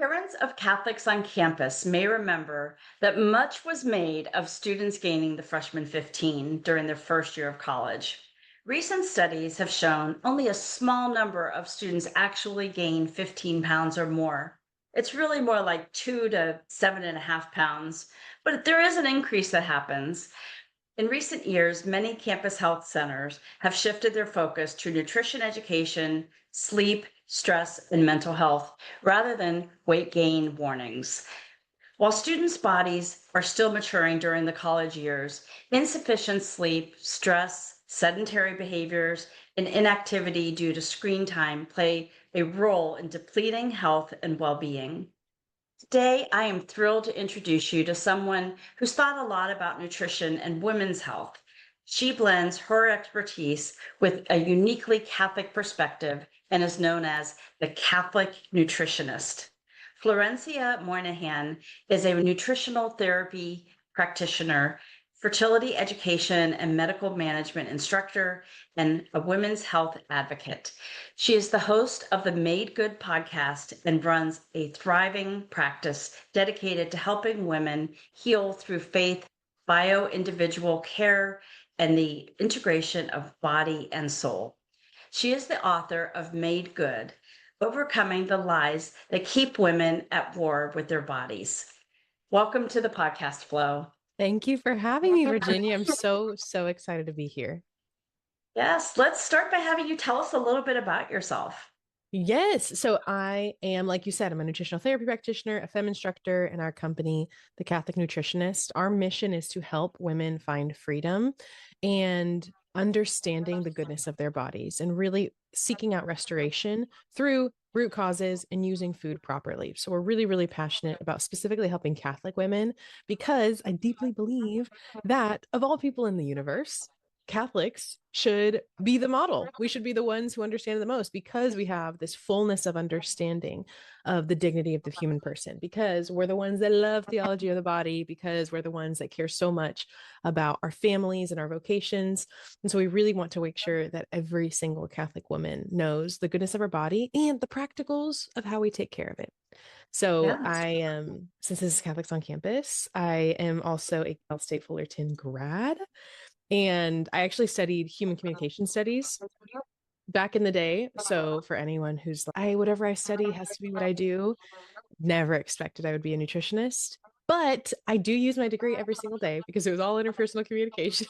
Parents of Catholics on campus may remember that much was made of students gaining the freshman 15 during their first year of college. Recent studies have shown only a small number of students actually gain 15 pounds or more. It's really more like 2 to 7.5 pounds, but there is an increase that happens. In recent years, many campus health centers have shifted their focus to nutrition education, sleep, stress, and mental health rather than weight gain warnings. While students' bodies are still maturing during the college years, insufficient sleep, stress, sedentary behaviors, and inactivity due to screen time play a role in depleting health and well being. Today, I am thrilled to introduce you to someone who's thought a lot about nutrition and women's health. She blends her expertise with a uniquely Catholic perspective and is known as the Catholic nutritionist. Florencia Moynihan is a nutritional therapy practitioner, fertility education and medical management instructor, and a women's health advocate. She is the host of the Made Good podcast and runs a thriving practice dedicated to helping women heal through faith, bio-individual care, and the integration of body and soul. She is the author of Made Good, Overcoming the Lies That Keep Women at War with Their Bodies. Welcome to the podcast, Flo. Thank you for having me, Virginia. I'm so excited to be here. Yes, let's start by having you tell us a little bit about yourself. Yes. So I am, like you said, I'm a nutritional therapy practitioner, a FEM instructor in our company, the Catholic Nutritionist. Our mission is to help women find freedom and understanding the goodness of their bodies and really seeking out restoration through root causes and using food properly. So we're really passionate about specifically helping Catholic women because I deeply believe that of all people in the universe, Catholics should be the model. We should be the ones who understand it the most because we have this fullness of understanding of the dignity of the human person, because we're the ones that love theology of the body, because we're the ones that care so much about our families and our vocations. And so we really want to make sure that every single Catholic woman knows the goodness of our body and the practicals of how we take care of it. So Yes. I am, since this is Catholics on campus, I am also a Cal State Fullerton grad. And I actually studied human communication studies back in the day. So for anyone who's like, whatever I study has to be what I do, never expected I would be a nutritionist. But I do use my degree every single day because it was all interpersonal communication.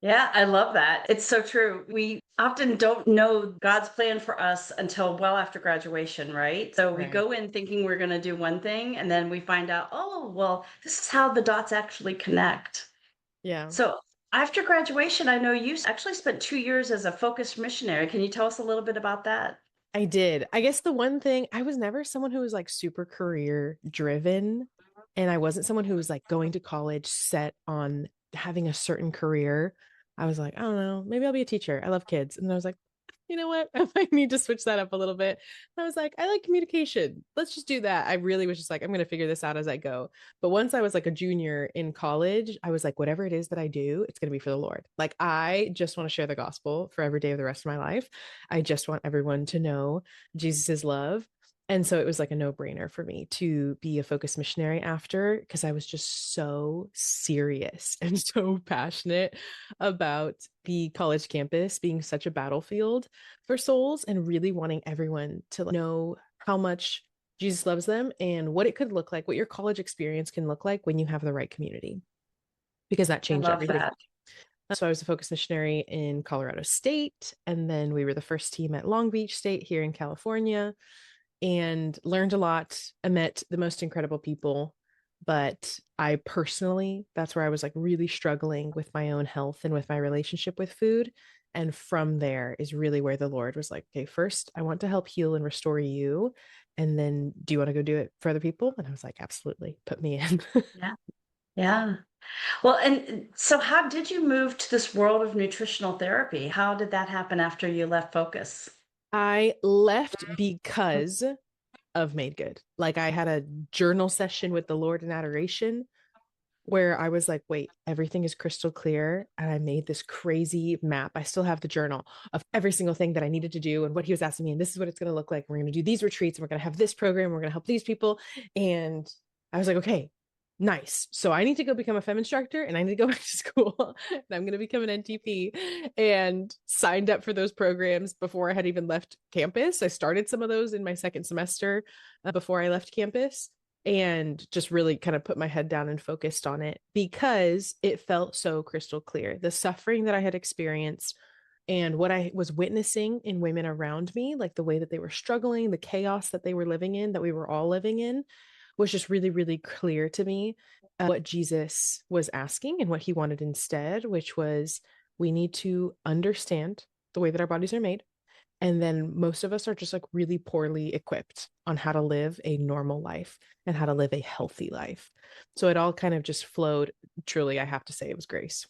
Yeah, I love that. It's so true. We often don't know God's plan for us until well after graduation, right? So we Right. go in thinking we're going to do one thing, and then we find out, oh, well, this is how the dots actually connect. Yeah. So after graduation, I know you actually spent 2 years as a focused missionary. Can you tell us a little bit about that? I did. I guess the one thing, I was never someone who was like super career driven. And I wasn't someone who was like going to college set on having a certain career. I was like, I don't know, maybe I'll be a teacher. I love kids. And I was like, you know what? I might need to switch that up a little bit. And I was like, I like communication. Let's just do that. I really was just like, I'm going to figure this out as I go. But once I was like a junior in college, I was like, whatever it is that I do, it's going to be for the Lord. Like, I just want to share the gospel for every day of the rest of my life. I just want everyone to know Jesus's love. And so it was like a no brainer for me to be a focused missionary after, because I was just so serious and so passionate about the college campus being such a battlefield for souls and really wanting everyone to know how much Jesus loves them and what it could look like, what your college experience can look like when you have the right community, because that I changed love everything. that. So I was a focus missionary in Colorado State, and then we were the first team at Long Beach State here in California, and learned a lot. I met the most incredible people, but I personally, that's where I was like really struggling with my own health and with my relationship with food. And from there is really where the Lord was like, okay, first, I want to help heal and restore you. And then, do you want to go do it for other people? And I was like, absolutely, put me in. Yeah. Yeah. Well, and so how did you move to this world of nutritional therapy? How did that happen after you left Focus? I left because of Made Good. Like, I had a journal session with the Lord in adoration where I was like, wait, everything is crystal clear. And I made this crazy map. I still have the journal of every single thing that I needed to do and what he was asking me. And this is what it's going to look like. We're going to do these retreats and we're going to have this program. We're going to help these people. And I was like, okay, nice. So I need to go become a fem instructor and I need to go back to school and I'm going to become an NTP, and signed up for those programs before I had even left campus. I started some of those in my second semester before I left campus, and just really kind of put my head down and focused on it because it felt so crystal clear. The suffering that I had experienced and what I was witnessing in women around me, like the way that they were struggling, the chaos that they were living in, that we were all living in, was just really, really clear to me what Jesus was asking and what he wanted instead, which was we need to understand the way that our bodies are made. And then most of us are just like really poorly equipped on how to live a normal life and how to live a healthy life. So it all kind of just flowed. Truly, I have to say it was grace.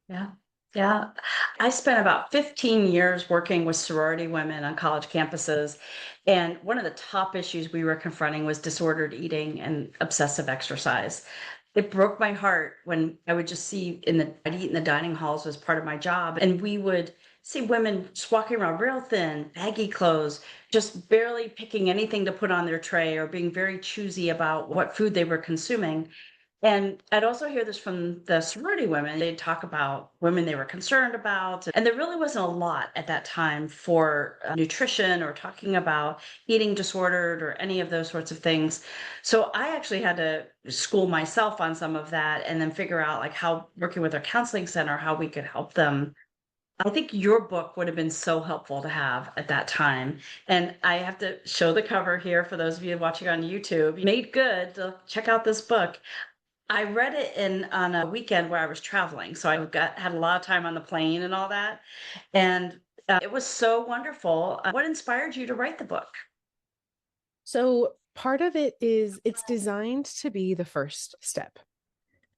Yeah. Yeah. I spent about 15 years working with sorority women on college campuses. And one of the top issues we were confronting was disordered eating and obsessive exercise. It broke my heart when I would just see I'd eat in the dining halls as part of my job. And we would see women just walking around real thin, baggy clothes, just barely picking anything to put on their tray or being very choosy about what food they were consuming. And I'd also hear this from the sorority women. They'd talk about women they were concerned about. And there really wasn't a lot at that time for nutrition or talking about eating disordered or any of those sorts of things. So I actually had to school myself on some of that and then figure out like how working with our counseling center, how we could help them. I think your book would have been so helpful to have at that time. And I have to show the cover here for those of you watching on YouTube. Made good. Check out this book. I read it in on a weekend where I was traveling, so I had a lot of time on the plane and all that, and it was so wonderful. What inspired you to write the book? So part of it is it's designed to be the first step.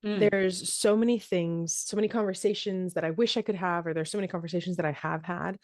Mm. There's so many things, so many conversations that I wish I could have, or there's so many conversations that I have had.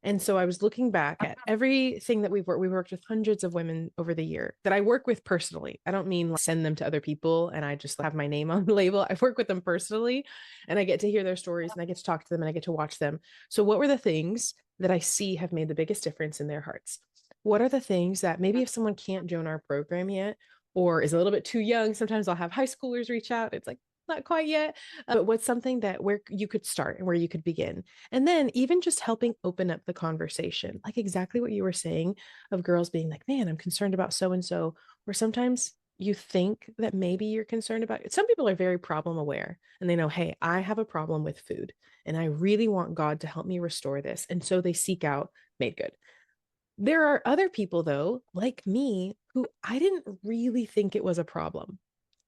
And so I was looking back at everything that we've worked with hundreds of women over the year that I work with personally. I don't mean like send them to other people and I just have my name on the label. I work with them personally and I get to hear their stories and I get to talk to them and I get to watch them. So what were the things that I see have made the biggest difference in their hearts? What are the things that maybe if someone can't join our program yet or is a little bit too young, sometimes I'll have high schoolers reach out. It's like, not quite yet, but what's something that where you could start and where you could begin? And then even just helping open up the conversation, like exactly what you were saying of girls being like, man, I'm concerned about so and so, or sometimes you think that maybe you're concerned about it. Some people are very problem aware and they know, hey, I have a problem with food and I really want God to help me restore this. And so they seek out Made Good. There are other people, though, like me, who I didn't really think it was a problem.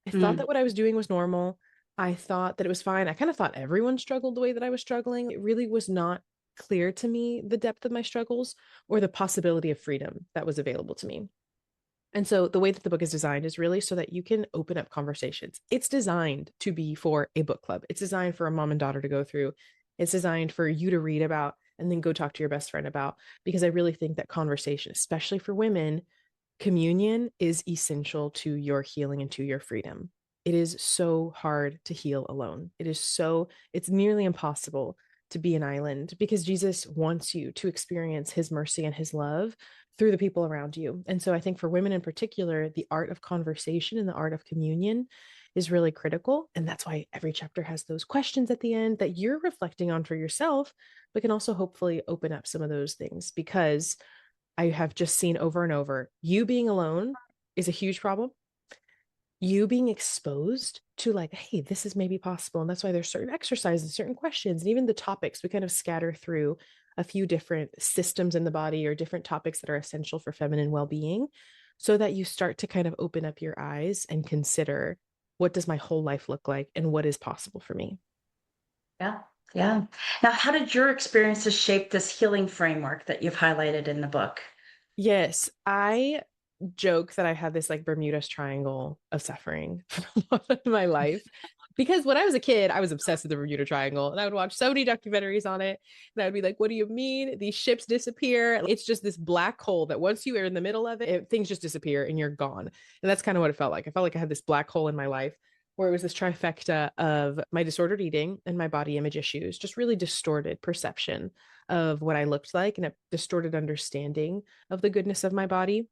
I thought Mm. that what I was doing was normal. I thought that it was fine. I kind of thought everyone struggled the way that I was struggling. It really was not clear to me the depth of my struggles or the possibility of freedom that was available to me. And so the way that the book is designed is really so that you can open up conversations. It's designed to be for a book club. It's designed for a mom and daughter to go through. It's designed for you to read about and then go talk to your best friend about, because I really think that conversation, especially for women, communion is essential to your healing and to your freedom. It is so hard to heal alone. It's nearly impossible to be an island because Jesus wants you to experience his mercy and his love through the people around you. And so I think for women in particular, the art of conversation and the art of communion is really critical. And that's why every chapter has those questions at the end that you're reflecting on for yourself, but can also hopefully open up some of those things because I have just seen over and over you being alone is a huge problem. You being exposed to, like, hey, this is maybe possible. And that's why there's certain exercises, certain questions, and even the topics we kind of scatter through a few different systems in the body or different topics that are essential for feminine well-being so that you start to kind of open up your eyes and consider what does my whole life look like and what is possible for me. Yeah. Yeah. Now, how did your experiences shape this healing framework that you've highlighted in the book? Yes, I joke that I had this like Bermuda's Triangle of suffering for a lot of my life. Because when I was a kid, I was obsessed with the Bermuda Triangle and I would watch so many documentaries on it. And I would be like, what do you mean? These ships disappear. It's just this black hole that once you are in the middle of it, things just disappear and you're gone. And that's kind of what it felt like. I felt like I had this black hole in my life. where it was this trifecta of my disordered eating and my body image issues, just really distorted perception of what I looked like and a distorted understanding of the goodness of my body.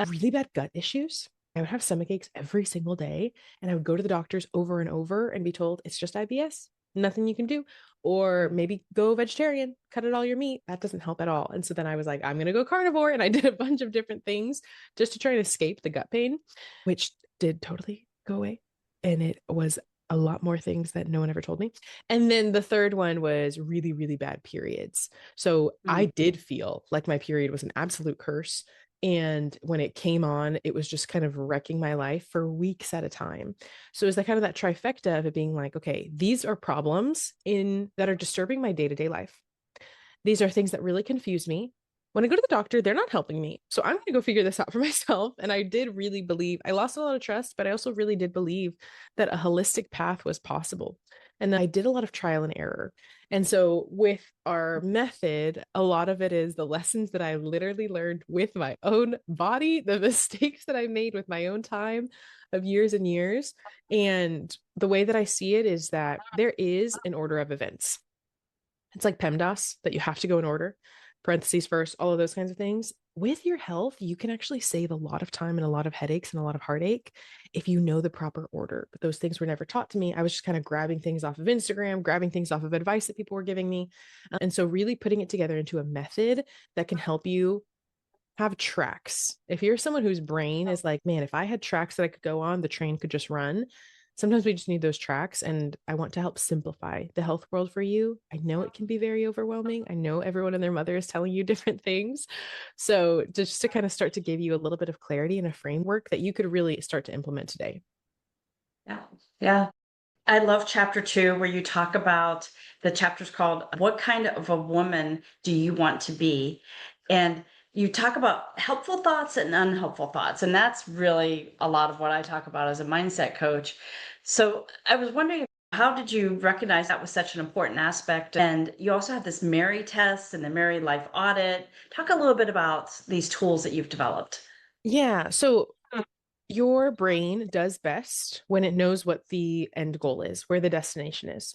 Really bad gut issues. I would have stomach aches every single day, and I would go to the doctors over and over and be told it's just IBS, nothing you can do. Or maybe go vegetarian, cut out all your meat. That doesn't help at all. And so then I was like, I'm going to go carnivore. And I did a bunch of different things just to try and escape the gut pain, which did totally go away. And it was a lot more things that no one ever told me. And then the third one was really, really bad periods. So I did feel like my period was an absolute curse. And when it came on, it was just kind of wrecking my life for weeks at a time. So it was that kind of that trifecta of it being like, okay, these are problems in that are disturbing my day-to-day life. These are things that really confuse me. When I go to the doctor, they're not helping me. So I'm going to go figure this out for myself. And I did really believe, I lost a lot of trust, but I also really did believe that a holistic path was possible. And I did a lot of trial and error. And so with our method, a lot of it is the lessons that I literally learned with my own body, the mistakes that I made with my own time of years and years. And the way that I see it is that there is an order of events. It's like PEMDAS that you have to go in order, parentheses first, all of those kinds of things. With your health, you can actually save a lot of time and a lot of headaches and a lot of heartache if you know the proper order. But those things were never taught to me. I was just kind of grabbing things off of Instagram, grabbing things off of advice that people were giving me. And so really putting it together into a method that can help you have tracks. If you're someone whose brain is like, man, if I had tracks that I could go on, the train could just run. Sometimes we just need those tracks. And I want to help simplify the health world for you. I know it can be very overwhelming. I know everyone and their mother is telling you different things. So just to kind of start to give you a little bit of clarity and a framework that you could really start to implement today. Yeah. Yeah. I love chapter 2 where you talk about the chapter's called What Kind of a Woman Do You Want to Be? And you talk about helpful thoughts and unhelpful thoughts. And that's really a lot of what I talk about as a mindset coach. So I was wondering, how did you recognize that was such an important aspect? And you also have this Mary test and the Mary Life Audit. Talk a little bit about these tools that you've developed. Yeah. So your brain does best when it knows what the end goal is, where the destination is.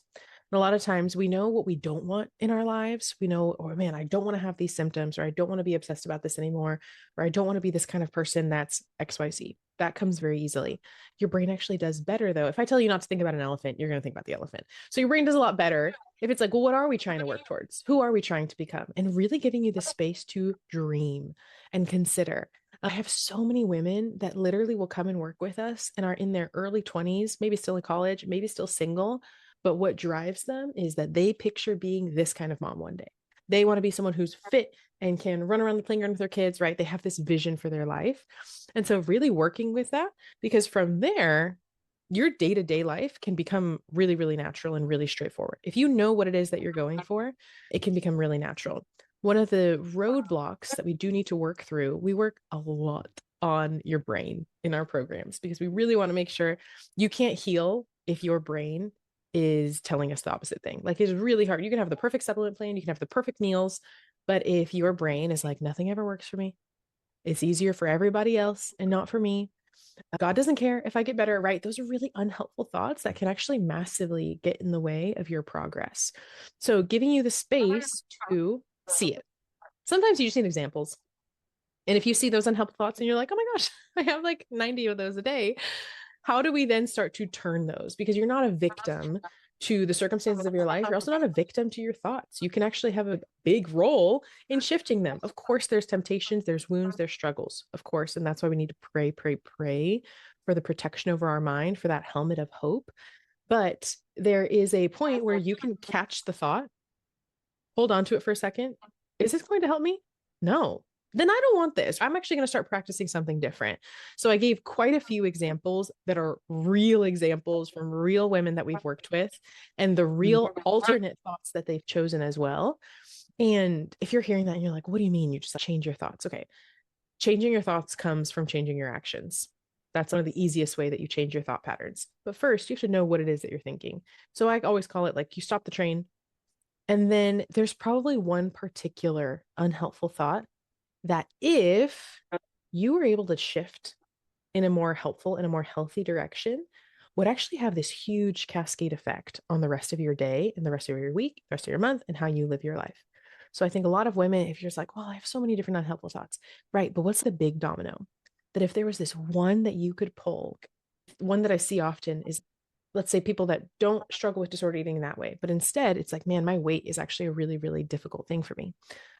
And a lot of times we know what we don't want in our lives. We know, oh man, I don't want to have these symptoms, or I don't want to be obsessed about this anymore, or I don't want to be this kind of person that's XYZ. That comes very easily. Your brain actually does better though. If I tell you not to think about an elephant, you're going to think about the elephant. So your brain does a lot better if it's like, well, what are we trying to work towards? Who are we trying to become? And really giving you the space to dream and consider. I have so many women that literally will come and work with us and are in their early 20s, maybe still in college, maybe still single. But what drives them is that they picture being this kind of mom one day. They want to be someone who's fit and can run around the playground with their kids, right? They have this vision for their life. And so, really working with that, because from there, your day to day life can become really, really natural and really straightforward. If you know what it is that you're going for, it can become really natural. One of the roadblocks that we do need to work through, we work a lot on your brain in our programs because we really want to make sure you can't heal if your brain is telling us the opposite thing. Like it's really hard. You can have the perfect supplement plan, you can have the perfect meals, but if your brain is like, nothing ever works for me, it's easier for everybody else and not for me. God doesn't care if I get better, right? Those are really unhelpful thoughts that can actually massively get in the way of your progress. So, giving you the space to see it. Sometimes you just need examples. And if you see those unhelpful thoughts and you're like, oh my gosh, I have like 90 of those a day, how do we then start to turn those? Because you're not a victim to the circumstances of your life. You're also not a victim to your thoughts. You can actually have a big role in shifting them. Of course, there's temptations, there's wounds, there's struggles, of course. And that's why we need to pray, pray, pray for the protection over our mind, for that helmet of hope. But there is a point where you can catch the thought, hold on to it for a second. Is this going to help me? No. Then I don't want this. I'm actually going to start practicing something different. So I gave quite a few examples that are real examples from real women that we've worked with and the real alternate thoughts that they've chosen as well. And if you're hearing that and you're like, what do you mean you just change your thoughts? Okay. Changing your thoughts comes from changing your actions. That's one of the easiest way that you change your thought patterns. But first, you have to know what it is that you're thinking. So I always call it like you stop the train. And then there's probably one particular unhelpful thought that if you were able to shift in a more helpful and a more healthy direction, would actually have this huge cascade effect on the rest of your day and the rest of your week, the rest of your month, and how you live your life. So I think a lot of women, if you're just like, well, I have so many different unhelpful thoughts, right? But what's the big domino? That if there was this one that you could pull, one that I see often is, let's say, people that don't struggle with disordered eating in that way, but instead it's like, man, my weight is actually a really, really difficult thing for me.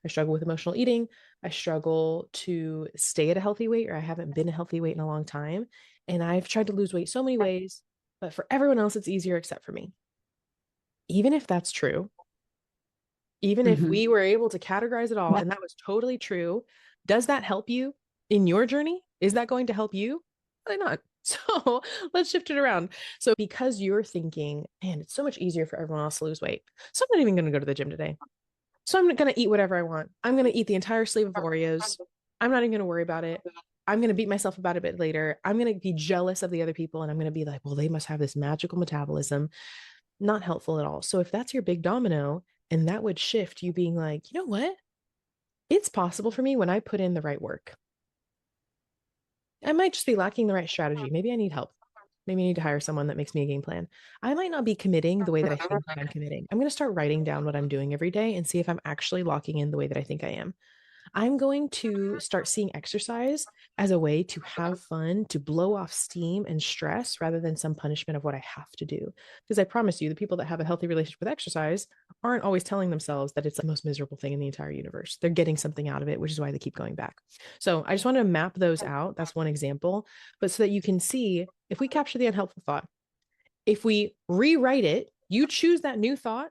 I struggle with emotional eating. I struggle to stay at a healthy weight, or I haven't been a healthy weight in a long time. And I've tried to lose weight so many ways, but for everyone else, it's easier except for me. Even if that's true, even if Mhm. we were able to categorize it all and that was totally true, does that help you in your journey? Is that going to help you? Probably not. So let's shift it around. So because you're thinking, man, it's so much easier for everyone else to lose weight. So I'm not even going to go to the gym today. So I'm going to eat whatever I want. I'm going to eat the entire sleeve of Oreos. I'm not even going to worry about it. I'm going to beat myself about it a bit later. I'm going to be jealous of the other people and I'm going to be like, well, they must have this magical metabolism. Not helpful at all. So if that's your big domino, and that would shift you being like, you know what? It's possible for me when I put in the right work. I might just be lacking the right strategy. Maybe I need help. Maybe I need to hire someone that makes me a game plan. I might not be committing the way that I think that I'm committing. I'm going to start writing down what I'm doing every day and see if I'm actually locking in the way that I think I am. I'm going to start seeing exercise as a way to have fun, to blow off steam and stress rather than some punishment of what I have to do. Because I promise you, the people that have a healthy relationship with exercise aren't always telling themselves that it's the most miserable thing in the entire universe. They're getting something out of it, which is why they keep going back. So I just want to map those out. That's one example, but so that you can see if we capture the unhelpful thought, if we rewrite it, you choose that new thought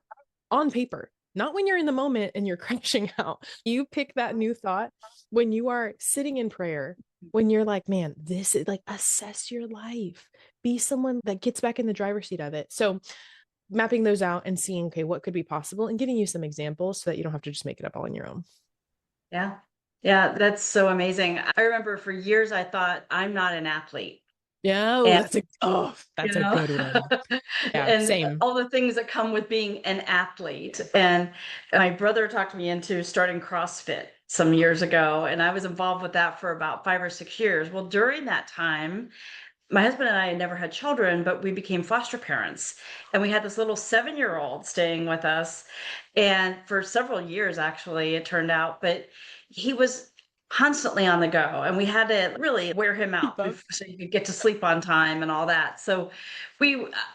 on paper, not when you're in the moment and you're crashing out. You pick that new thought when you are sitting in prayer, when you're like, man, this is like, assess your life, be someone that gets back in the driver's seat of it. So, mapping those out and seeing, okay, what could be possible and giving you some examples so that you don't have to just make it up all on your own. Yeah. Yeah, that's so amazing. I remember for years I thought I'm not an athlete. Yeah, oh, And that's you a know, good one. Yeah, and same. all the things that come with being an athlete. And my brother talked me into starting CrossFit some years ago, and I was involved with that for about 5 or 6 years. Well, during that time, my husband and I had never had children, but we became foster parents. And we had this little 7-year-old staying with us. And for several years, actually, it turned out, but he was constantly on the go. And we had to really wear him Keep out up. so he could get to sleep on time and all that. So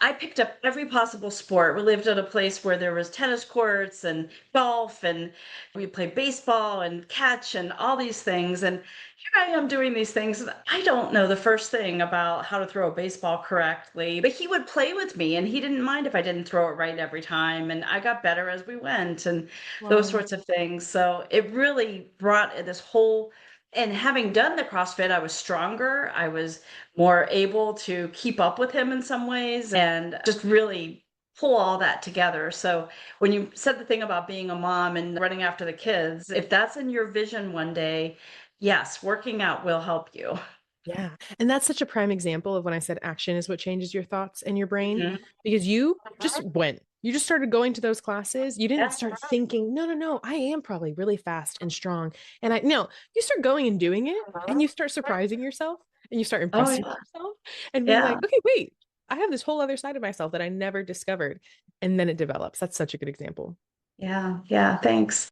I picked up every possible sport. We lived at a place where there was tennis courts and golf, and we played baseball and catch and all these things. And here I am doing these things. I don't know the first thing about how to throw a baseball correctly, but he would play with me and he didn't mind if I didn't throw it right every time. And I got better as we went and those Wow. sorts of things. So it really brought this whole, and having done the CrossFit, I was stronger. I was more able to keep up with him in some ways and just really pull all that together. So when you said the thing about being a mom and running after the kids, if that's in your vision one day, yes, working out will help you. Yeah. And that's such a prime example of when I said action is what changes your thoughts and your brain, Mhm. because you just went. You just started going to those classes. You didn't Yeah. start thinking, no, no, no, I am probably really fast and strong. And I no, you start going and doing it and you start surprising yourself and you start Oh, impressing yeah. yourself and being Yeah. like, okay, wait, I have this whole other side of myself that I never discovered. And then it develops. That's such a good example. Yeah. Yeah. Thanks.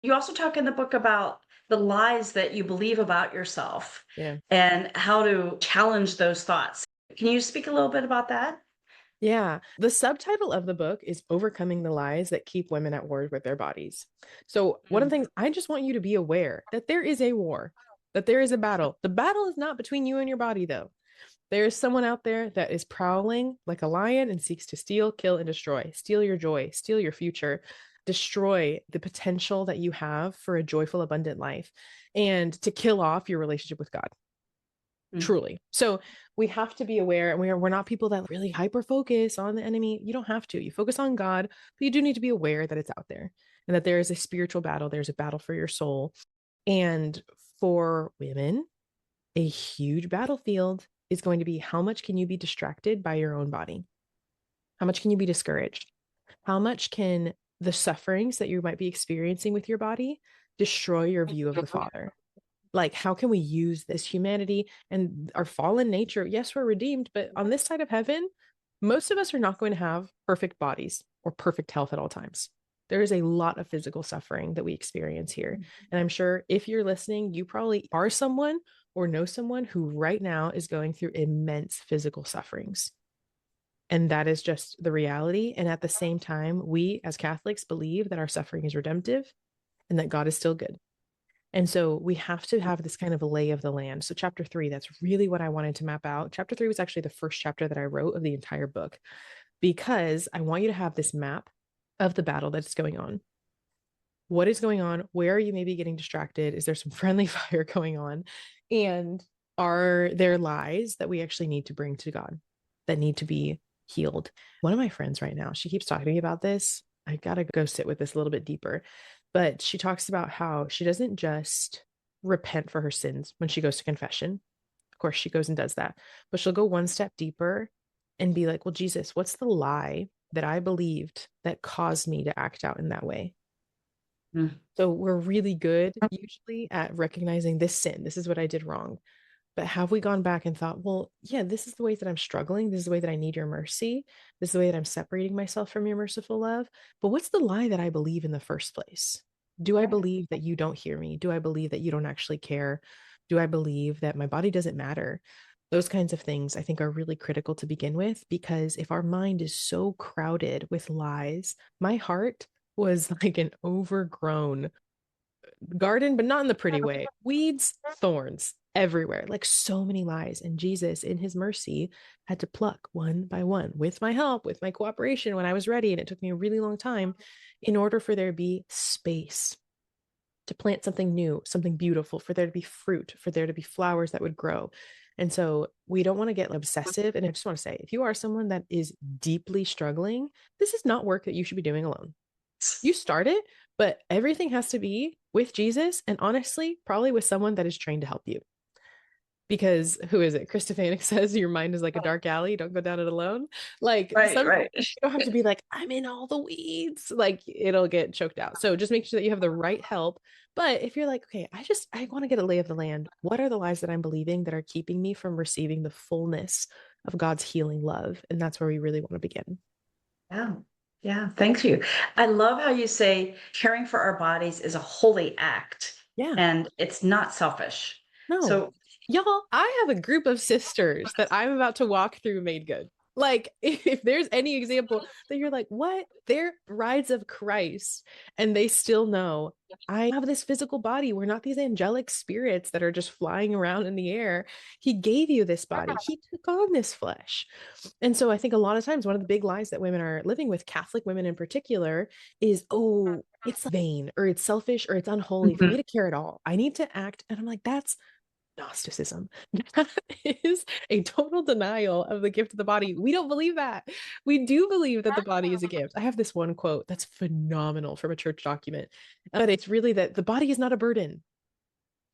You also talk in the book about the lies that you believe about yourself Yeah. and how to challenge those thoughts. Can you speak a little bit about that? Yeah. The subtitle of the book is Overcoming the Lies That Keep Women at War with Their Bodies. So, one of the Mm. things I just want you to be aware that there is a war, that there is a battle. The battle is not between you and your body, though. There is someone out there that is prowling like a lion and seeks to steal, kill, and destroy, steal your joy, steal your future, destroy the potential that you have for a joyful, abundant life, and to kill off your relationship with God. Mm. Truly. So we have to be aware, and we're not people that really hyper focus on the enemy. You don't have to. You focus on God, but you do need to be aware that it's out there and that there is a spiritual battle. There's a battle for your soul. And for women, a huge battlefield is going to be how much can you be distracted by your own body? How much can you be discouraged? How much can the sufferings that you might be experiencing with your body destroy your view of the Father? Like, how can we use this humanity and our fallen nature? Yes, we're redeemed, but on this side of heaven, most of us are not going to have perfect bodies or perfect health at all times. There is a lot of physical suffering that we experience here. And I'm sure if you're listening, you probably are someone or know someone who right now is going through immense physical sufferings. And that is just the reality. And at the same time, we as Catholics believe that our suffering is redemptive and that God is still good. And so we have to have this kind of a lay of the land. So, chapter 3, that's really what I wanted to map out. Chapter 3 was actually the first chapter that I wrote of the entire book because I want you to have this map of the battle that's going on. What is going on? Where are you maybe getting distracted? Is there some friendly fire going on? And are there lies that we actually need to bring to God that need to be healed? One of my friends right now, she keeps talking to me about this. I got to go sit with this a little bit deeper. But she talks about how she doesn't just repent for her sins when she goes to confession. Of course, she goes and does that, but she'll go one step deeper and be like, well, Jesus, what's the lie that I believed that caused me to act out in that way? Mm. So we're really good usually at recognizing this sin. This is what I did wrong. But have we gone back and thought, well, yeah, this is the way that I'm struggling. This is the way that I need your mercy. This is the way that I'm separating myself from your merciful love. But what's the lie that I believe in the first place? Do I believe that you don't hear me? Do I believe that you don't actually care? Do I believe that my body doesn't matter? Those kinds of things I think are really critical to begin with, because if our mind is so crowded with lies, my heart was like an overgrown garden, but not in the pretty way. Weeds, thorns everywhere, like so many lies. And Jesus, in his mercy, had to pluck one by one with my help, with my cooperation when I was ready. And it took me a really long time in order for there to be space to plant something new, something beautiful, for there to be fruit, for there to be flowers that would grow. And so we don't want to get obsessive. And I just want to say, if you are someone that is deeply struggling, this is not work that you should be doing alone. You start it, but everything has to be with Jesus and honestly, probably with someone that is trained to help you. Because who is it? Christopher says your mind is like a dark alley. Don't go down it alone. Like Right, sometimes right. you don't have to be like, I'm in all the weeds. Like it'll get choked out. So just make sure that you have the right help. But if you're like, okay, I want to get a lay of the land. What are the lies that I'm believing that are keeping me from receiving the fullness of God's healing love? And that's where we really want to begin. Yeah. Yeah. Thank you. I love how you say caring for our bodies is a holy act Yeah. and it's not selfish. No. So, Y'all, I have a group of sisters that I'm about to walk through Made Good. Like, if there's any example that you're like, what? They're brides of Christ, and they still know I have this physical body. We're not these angelic spirits that are just flying around in the air. He gave you this body, He took on this flesh. And so I think a lot of times one of the big lies that women are living with, Catholic women in particular, is, oh, it's vain or it's selfish or it's unholy for me mhm. to care at all. I need to act. And I'm like, that's Gnosticism. That is a total denial of the gift of the body. We don't believe that. We do believe that the body is a gift. I have this one quote that's phenomenal from a church document, but it's really that the body is not a burden.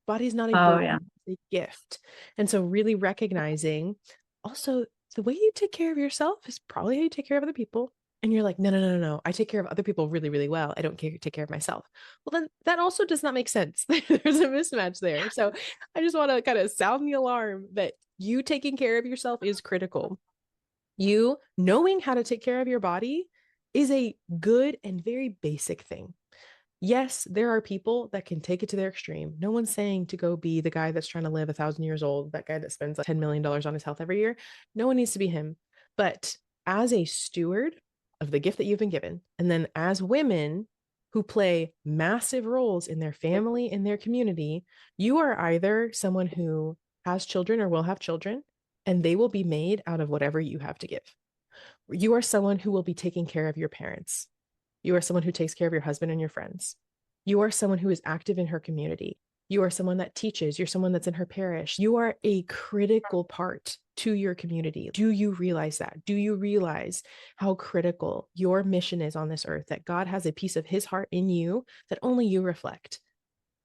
Body is not a Oh, burden, yeah. it's a gift. And so really recognizing also the way you take care of yourself is probably how you take care of other people. And you're like, no, no, no, no, no. I take care of other people really, really well. I don't take care of myself. Well, then that also does not make sense. There's a mismatch there. So I just want to kind of sound the alarm that you taking care of yourself is critical. You knowing how to take care of your body is a good and very basic thing. Yes, there are people that can take it to their extreme. No one's saying to go be the guy that's trying to live 1,000 years old, that guy that spends like $10 million on his health every year. No one needs to be him. But as a steward of the gift that you've been given, and then as women who play massive roles in their family, in their community, you are either someone who has children or will have children, and they will be made out of whatever you have to give. You are someone who will be taking care of your parents. You are someone who takes care of your husband and your friends. You are someone who is active in her community. You are someone that teaches. You're someone that's in her parish. You are a critical part to your community. Do you realize that? Do you realize how critical your mission is on this earth? That God has a piece of his heart in you that only you reflect,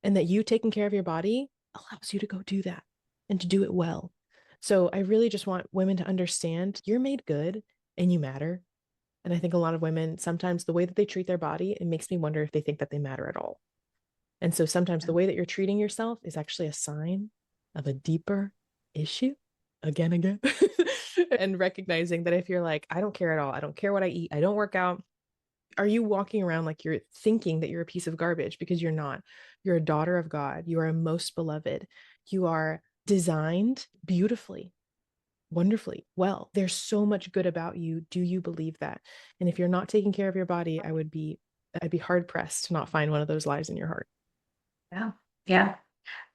and that you taking care of your body allows you to go do that and to do it well. So I really just want women to understand you're made good and you matter. And I think a lot of women, sometimes the way that they treat their body, it makes me wonder if they think that they matter at all. And so sometimes the way that you're treating yourself is actually a sign of a deeper issue. Again. And recognizing that if you're like, I don't care at all, I don't care what I eat, I don't work out, are you walking around like you're thinking that you're a piece of garbage? Because you're not. You're a daughter of God. You are most beloved. You are designed beautifully, wonderfully well. There's so much good about you. Do you believe that? And if you're not taking care of your body, I'd be hard pressed to not find one of those lies in your heart. Yeah. Yeah.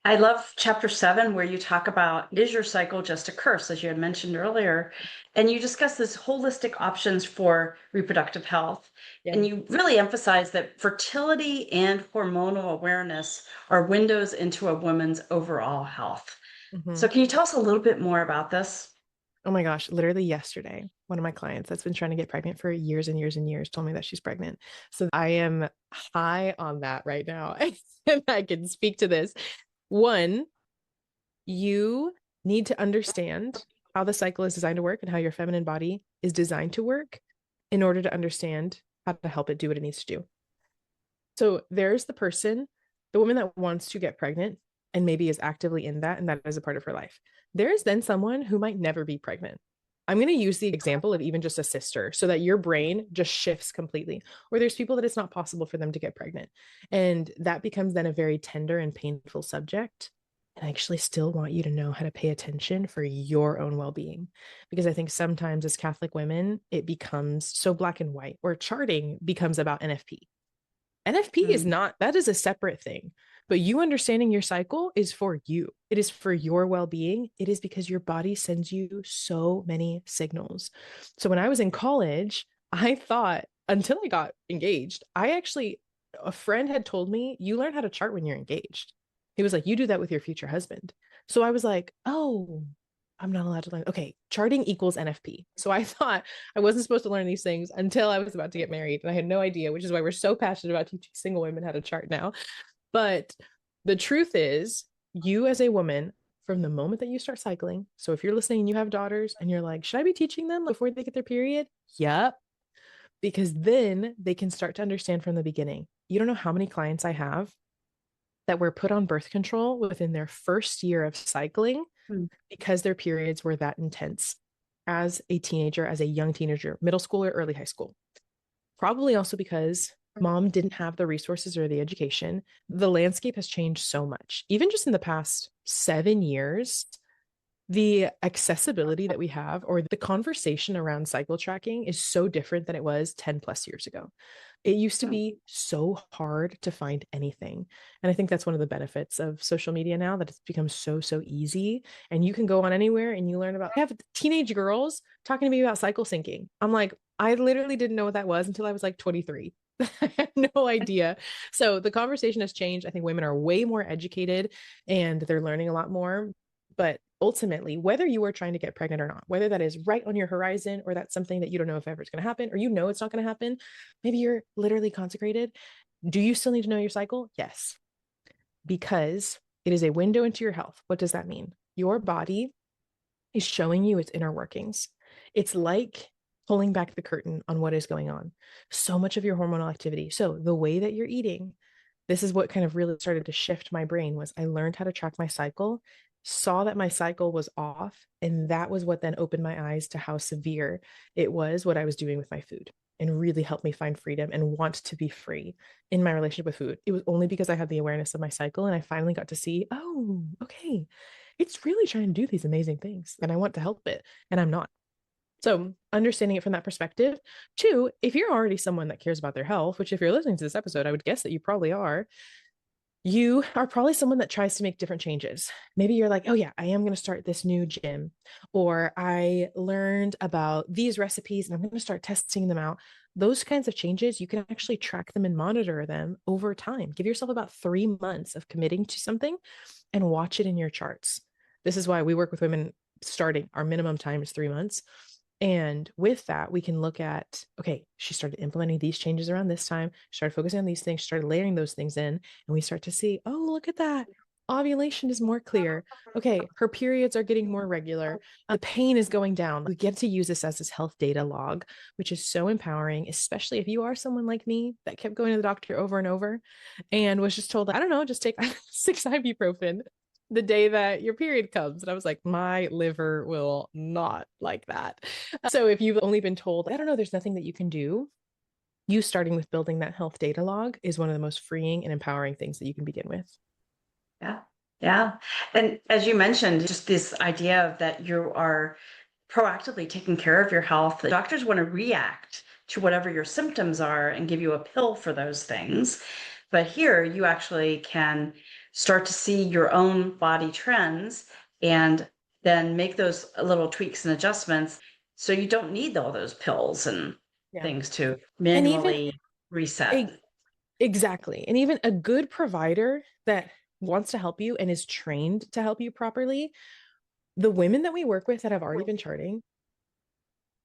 I love chapter 7, where you talk about, is your cycle just a curse, as you had mentioned earlier? And you discuss this holistic options for reproductive health. Yeah. And you really emphasize that fertility and hormonal awareness are windows into a woman's overall health. Mm-hmm. So can you tell us a little bit more about this? Oh my gosh, literally yesterday, one of my clients that's been trying to get pregnant for years and years and years told me that she's pregnant. So I am high on that right now. And I can speak to this. One, you need to understand how the cycle is designed to work and how your feminine body is designed to work in order to understand how to help it do what it needs to do. So there's the person, the woman that wants to get pregnant and maybe is actively in that, and that is a part of her life. There's then someone who might never be pregnant. I'm going to use the example of even just a sister so that your brain just shifts completely. Or there's people that it's not possible for them to get pregnant. And that becomes then a very tender and painful subject. And I actually still want you to know how to pay attention for your own well being. Because I think sometimes as Catholic women, it becomes so black and white, or charting becomes about NFP. NFP is not, that is a separate thing. But you understanding your cycle is for you. It is for your well being. It is because your body sends you so many signals. So when I was in college, I thought until I got engaged, a friend had told me, you learn how to chart when you're engaged. He was like, you do that with your future husband. So I was like, oh, I'm not allowed to learn. Okay, charting equals NFP. So I thought I wasn't supposed to learn these things until I was about to get married. And I had no idea, which is why we're so passionate about teaching single women how to chart now. But the truth is, you as a woman, from the moment that you start cycling, so if you're listening and you have daughters and you're like, should I be teaching them before they get their period? Yep. Because then they can start to understand from the beginning. You don't know how many clients I have that were put on birth control within their first year of cycling because their periods were that intense as a teenager, as a young teenager, middle school or early high school. Probably also because mom didn't have the resources or the education. The landscape has changed so much. Even just in the past 7 years, the accessibility that we have or the conversation around cycle tracking is so different than it was 10 plus years ago. It used to be so hard to find anything. And I think that's one of the benefits of social media now, that it's become so easy. And you can go on anywhere and you learn about, I have teenage girls talking to me about cycle syncing. I'm like, I literally didn't know what that was until I was like 23. I had no idea. So the conversation has changed. I think women are way more educated and they're learning a lot more. But ultimately, whether you are trying to get pregnant or not, whether that is right on your horizon or that's something that you don't know if ever it's going to happen, or you know it's not going to happen, maybe you're literally consecrated. Do you still need to know your cycle? Yes, because it is a window into your health. What does that mean? Your body is showing you its inner workings. It's like pulling back the curtain on what is going on. So much of your hormonal activity. So the way that you're eating, this is what kind of really started to shift my brain. Was I learned how to track my cycle, saw that my cycle was off, and that was what then opened my eyes to how severe it was what I was doing with my food, and really helped me find freedom and want to be free in my relationship with food. It was only because I had the awareness of my cycle and I finally got to see, oh, okay, it's really trying to do these amazing things and I want to help it, and I'm not. So understanding it from that perspective. Two, if you're already someone that cares about their health, which if you're listening to this episode, I would guess that you probably are, you are probably someone that tries to make different changes. Maybe you're like, oh yeah, I am going to start this new gym, or I learned about these recipes and I'm going to start testing them out. Those kinds of changes, you can actually track them and monitor them over time. Give yourself about 3 months of committing to something and watch it in your charts. This is why we work with women starting. Our minimum time is 3 months. And with that, we can look at, okay, she started implementing these changes around this time, started focusing on these things, started layering those things in, and we start to see, oh, look at that. Ovulation is more clear. Okay, her periods are getting more regular. The pain is going down. We get to use this as this health data log, which is so empowering, especially if you are someone like me that kept going to the doctor over and over and was just told, I don't know, just take 6 ibuprofen the day that your period comes. And I was like, my liver will not like that. So if you've only been told, I don't know, there's nothing that you can do, you starting with building that health data log is one of the most freeing and empowering things that you can begin with. Yeah. Yeah. And as you mentioned, just this idea of that you are proactively taking care of your health. The doctors want to react to whatever your symptoms are and give you a pill for those things. But here you actually can start to see your own body trends and then make those little tweaks and adjustments so you don't need all those pills and Yeah. things to And even manually reset. exactly. And even a good provider that wants to help you and is trained to help you properly, the women that we work with that have already been charting,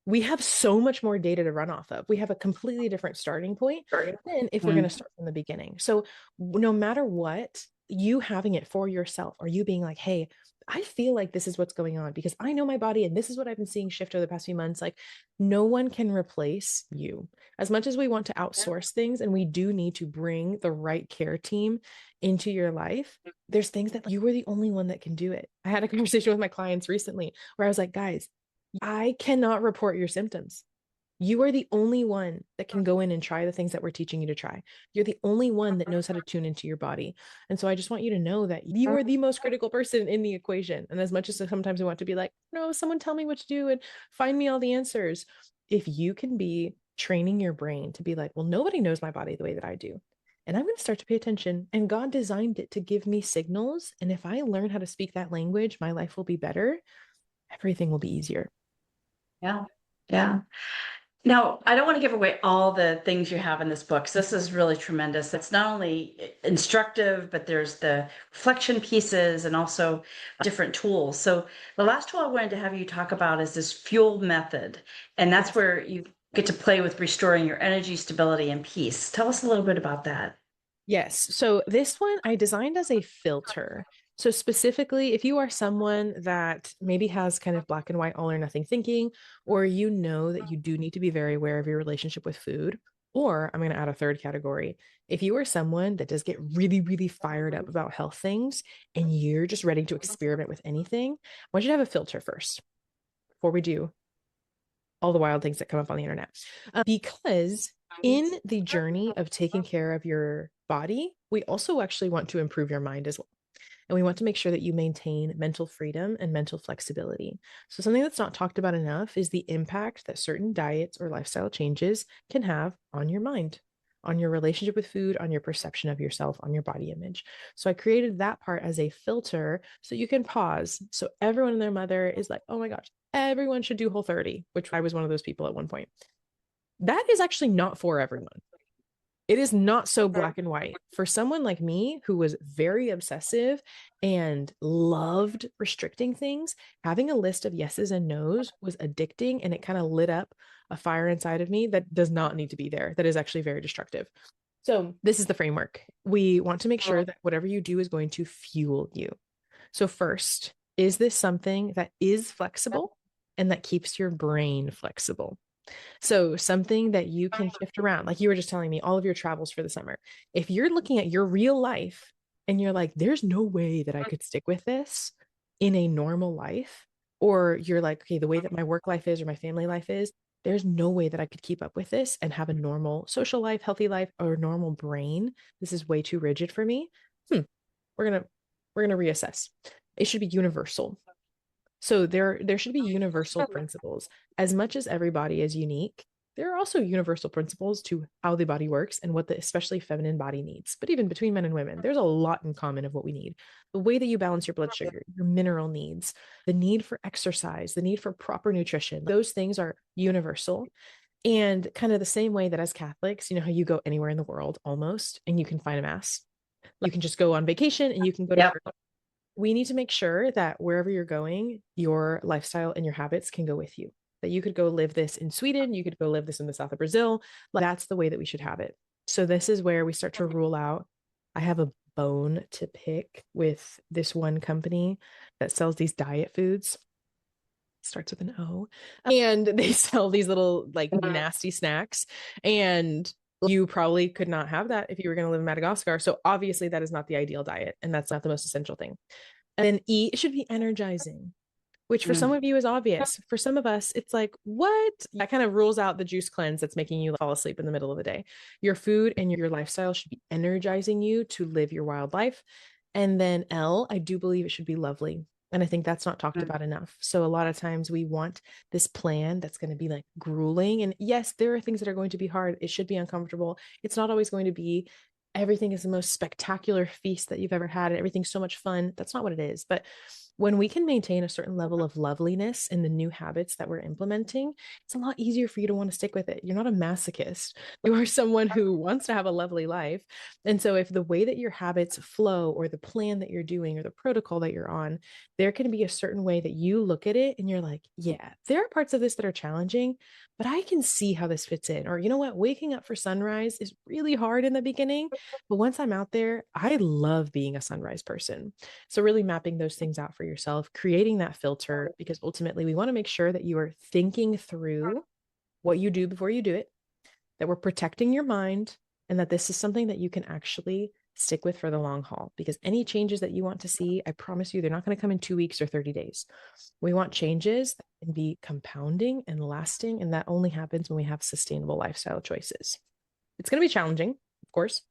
we have so much more data to run off of. We have a completely different starting point than if we're going to start from the beginning. So no matter what, you having it for yourself, or you being like, hey, I feel like this is what's going on because I know my body and this is what I've been seeing shift over the past few months. Like, no one can replace you. As much as we want to outsource things and we do need to bring the right care team into your life, there's things that you are the only one that can do it. I had a conversation with my clients recently where I was like, guys, I cannot report your symptoms. You are the only one that can go in and try the things that we're teaching you to try. You're the only one that knows how to tune into your body. And so I just want you to know that you are the most critical person in the equation. And as much as sometimes we want to be like, no, someone tell me what to do and find me all the answers. If you can be training your brain to be like, well, nobody knows my body the way that I do. And I'm going to start to pay attention. And God designed it to give me signals. And if I learn how to speak that language, my life will be better. Everything will be easier. Yeah. Yeah. Now, I don't want to give away all the things you have in this book. So this is really tremendous. It's not only instructive, but there's the reflection pieces and also different tools. So the last tool I wanted to have you talk about is this fuel method. And that's Yes. where you get to play with restoring your energy, stability, and peace. Tell us a little bit about that. Yes. So this one I designed as a filter. So specifically, if you are someone that maybe has kind of black and white, all or nothing thinking, or you know that you do need to be very aware of your relationship with food, or I'm going to add a third category. If you are someone that does get really, really fired up about health things and you're just ready to experiment with anything, I want you to have a filter first before we do all the wild things that come up on the internet. Because in the journey of taking care of your body, we also actually want to improve your mind as well. And we want to make sure that you maintain mental freedom and mental flexibility. So, something that's not talked about enough is the impact that certain diets or lifestyle changes can have on your mind, on your relationship with food, on your perception of yourself, on your body image. So, I created that part as a filter so you can pause. So, everyone and their mother is like, oh my gosh, everyone should do Whole30, which I was one of those people at one point. That is actually not for everyone. It is not so black and white. For someone like me who was very obsessive and loved restricting things, having a list of yeses and nos was addicting, and it kind of lit up a fire inside of me that does not need to be there, that is actually very destructive. So, this is the framework. We want to make sure that whatever you do is going to fuel you. So, first, is this something that is flexible and that keeps your brain flexible? So something that you can shift around, like you were just telling me, all of your travels for the summer. If you're looking at your real life and you're like, there's no way that I could stick with this in a normal life, or you're like, okay, the way that my work life is or my family life is, there's no way that I could keep up with this and have a normal social life, healthy life, or normal brain. This is way too rigid for me. We're gonna we're gonna reassess. It should be universal. So there should be universal principles. As much as every body is unique, there are also universal principles to how the body works and what the especially feminine body needs. But even between men and women, there's a lot in common of what we need. The way that you balance your blood sugar, your mineral needs, the need for exercise, the need for proper nutrition, those things are universal. And kind of the same way that as Catholics, you know how you go anywhere in the world almost and you can find a mass. You can just go on vacation and you can go to Yep. church. We need to make sure that wherever you're going, your lifestyle and your habits can go with you. That you could go live this in Sweden, you could go live this in the south of Brazil. Like, that's the way that we should have it. So this is where we start to rule out. I have a bone to pick with this one company that sells these diet foods. Starts with an O. And they sell these little like nasty snacks. And you probably could not have that if you were going to live in Madagascar. So obviously that is not the ideal diet. And that's not the most essential thing. And then E, it should be energizing, which for some Mm. of you is obvious. For some of us, it's like, what? That kind of rules out the juice cleanse that's making you fall asleep in the middle of the day. Your food and your lifestyle should be energizing you to live your wild life. And then L, I do believe it should be lovely. And I think that's not talked Mm. about enough. So a lot of times we want this plan that's going to be like grueling. And yes, there are things that are going to be hard. It should be uncomfortable. It's not always going to be everything is the most spectacular feast that you've ever had and everything's so much fun. That's not what it is. But when we can maintain a certain level of loveliness in the new habits that we're implementing, it's a lot easier for you to want to stick with it. You're not a masochist. You are someone who wants to have a lovely life. And so, if the way that your habits flow, or the plan that you're doing, or the protocol that you're on, there can be a certain way that you look at it and you're like, yeah, there are parts of this that are challenging, but I can see how this fits in. Or, you know what, waking up for sunrise is really hard in the beginning. But once I'm out there, I love being a sunrise person. So, really mapping those things out for yourself, creating that filter, because ultimately we want to make sure that you are thinking through what you do before you do it, that we're protecting your mind, and that this is something that you can actually stick with for the long haul. Because any changes that you want to see, I promise you, they're not going to come in 2 weeks or 30 days. We want changes that can be compounding and lasting. And that only happens when we have sustainable lifestyle choices. It's going to be challenging, of course.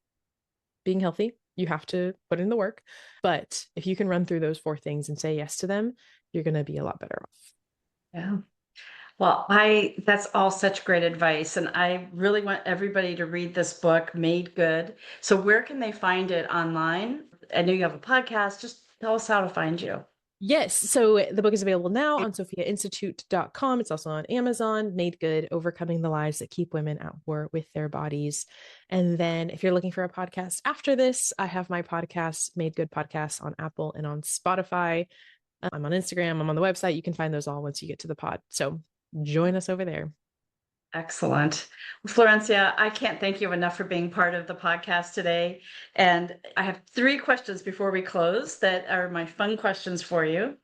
Being healthy, you have to put in the work. But if you can run through those 4 things and say yes to them, you're going to be a lot better off. Yeah. Well, that's all such great advice. And I really want everybody to read this book, Made Good. So where can they find it online? I know you have a podcast. Just tell us how to find you. Yes. So the book is available now on sophiainstitute.com. It's also on Amazon, Made Good, Overcoming the Lies That Keep Women at War with Their Bodies. And then if you're looking for a podcast after this, I have my podcast, Made Good Podcast, on Apple and on Spotify. I'm on Instagram. I'm on the website. You can find those all once you get to the pod. So join us over there. Excellent. Florencia, I can't thank you enough for being part of the podcast today. And I have 3 questions before we close that are my fun questions for you.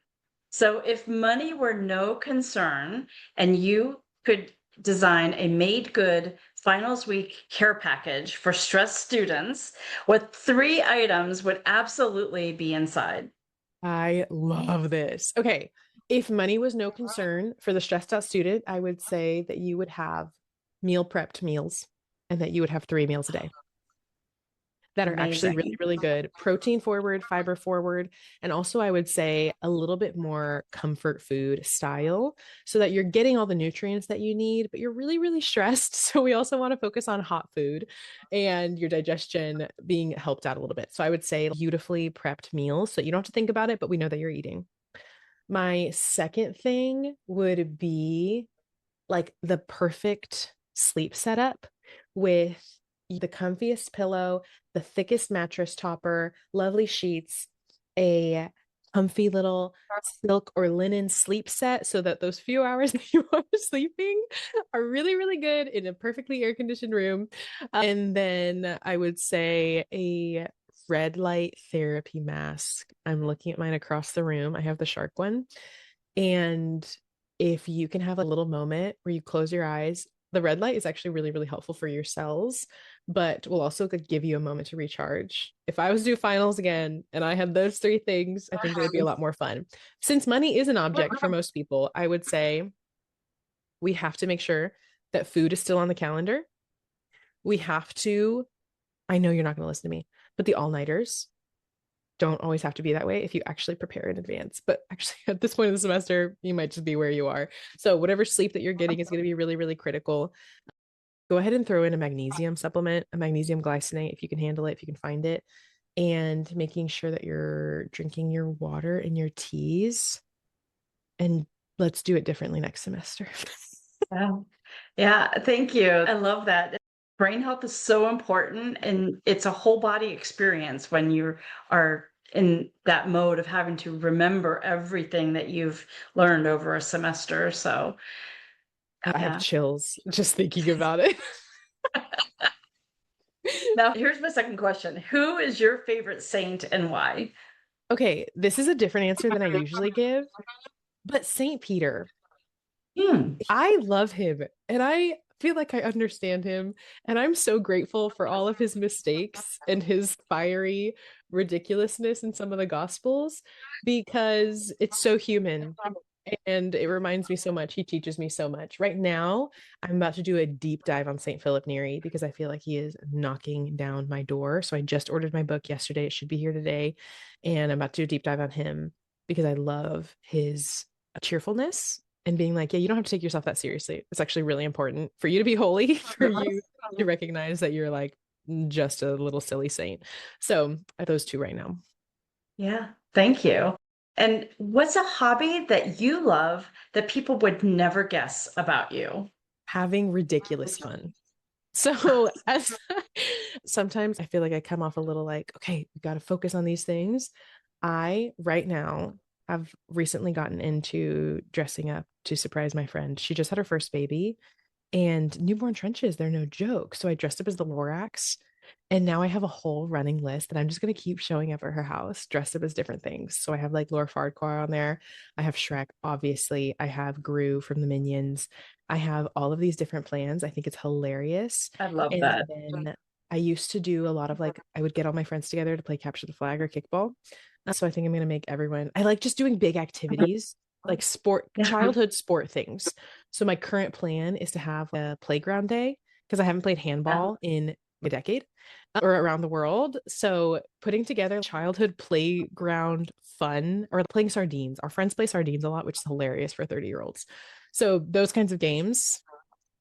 So, if money were no concern and you could design a made good finals week care package for stressed students, what 3 items would absolutely be inside? I love this. Okay. If money was no concern for the stressed out student, I would say that you would have meal prepped meals and that you would have 3 meals a day that are actually really, Amazing. really good, protein forward, fiber forward. And also, I would say a little bit more comfort food style so that you're getting all the nutrients that you need, but you're really, really stressed. So, we also want to focus on hot food and your digestion being helped out a little bit. So, I would say beautifully prepped meals so you don't have to think about it, but we know that you're eating. My second thing would be like the perfect sleep setup with the comfiest pillow, the thickest mattress topper, lovely sheets, a comfy little silk or linen sleep set so that those few hours that you are sleeping are really, really good in a perfectly air conditioned room. And then I would say a red light therapy mask. I'm looking at mine across the room. I have the shark one. And if you can have a little moment where you close your eyes, the red light is actually really, really helpful for your cells, but will also give you a moment to recharge. If I was to do finals again and I had those 3 things, I think it would be a lot more fun. Since money is an object for most people, I would say we have to make sure that food is still on the calendar. We have to, I know you're not going to listen to me, but the all-nighters don't always have to be that way if you actually prepare in advance. But actually, at this point of the semester, you might just be where you are. So, whatever sleep that you're getting is going to be really, really critical. Go ahead and throw in a magnesium supplement, a magnesium glycinate, if you can handle it, if you can find it, and making sure that you're drinking your water and your teas. And let's do it differently next semester. Yeah. Yeah, thank you. I love that. Brain health is so important, and it's a whole body experience when you are in that mode of having to remember everything that you've learned over a semester. So, I have yeah. chills just thinking about it. Now, here's my second question. Who is your favorite saint and why? Okay, this is a different answer than I usually give, but Saint Peter, Hmm. I love him and I feel like I understand him. And I'm so grateful for all of his mistakes and his fiery ridiculousness in some of the gospels because it's so human. And it reminds me so much. He teaches me so much. Right now, I'm about to do a deep dive on St. Philip Neri because I feel like he is knocking down my door. So I just ordered my book yesterday. It should be here today. And I'm about to do a deep dive on him because I love his cheerfulness and being like, yeah, you don't have to take yourself that seriously. It's actually really important for you to be holy, for you to recognize that you're like just a little silly saint. So I have those two right now. Yeah, thank you. And what's a hobby that you love that people would never guess about you? Having ridiculous fun. So as sometimes I feel like I come off a little like, okay, we got to focus on these things. I right now have recently gotten into dressing up to surprise my friend. She just had her first baby and newborn trenches, they're no joke. So I dressed up as the Lorax. And now I have a whole running list that I'm just going to keep showing up at her house dressed up as different things. So I have like Laura Farquhar on there. I have Shrek, obviously. I have Gru from the Minions. I have all of these different plans. I think it's hilarious. I love And that. then I used to do a lot of like, I would get all my friends together to play capture the flag or kickball. So I think I'm going to make everyone, I like just doing big activities, like sport, Yeah, childhood sport things. So my current plan is to have a playground day because I haven't played yeah. handball in a decade or around the world. So putting together childhood playground fun or playing sardines. Our friends play sardines a lot, which is hilarious for 30-year-olds. So those kinds of games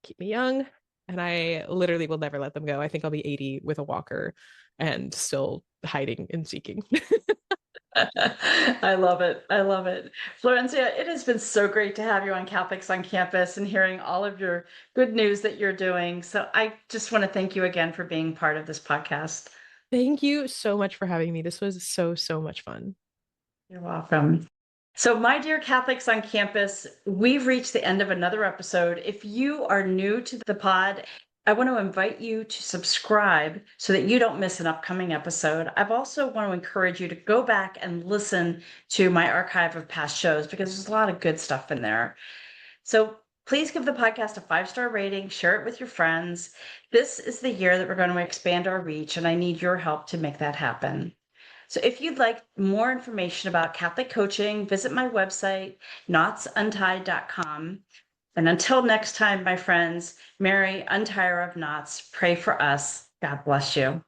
keep me young and I literally will never let them go. I think I'll be 80 with a walker and still hiding and seeking. I love it. I love it. Florencia, it has been so great to have you on Catholics on Campus and hearing all of your good news that you're doing. So I just want to thank you again for being part of this podcast. Thank you so much for having me. This was so, so much fun. You're welcome. So, my dear Catholics on Campus, we've reached the end of another episode. If you are new to the pod, I want to invite you to subscribe so that you don't miss an upcoming episode. I've also want to encourage you to go back and listen to my archive of past shows because there's a lot of good stuff in there. So please give the podcast a 5-star rating, share it with your friends. This is the year that we're going to expand our reach, and I need your help to make that happen. So if you'd like more information about Catholic coaching, visit my website, knotsuntied.com. And until next time, my friends, Mary, untier of knots, pray for us. God bless you.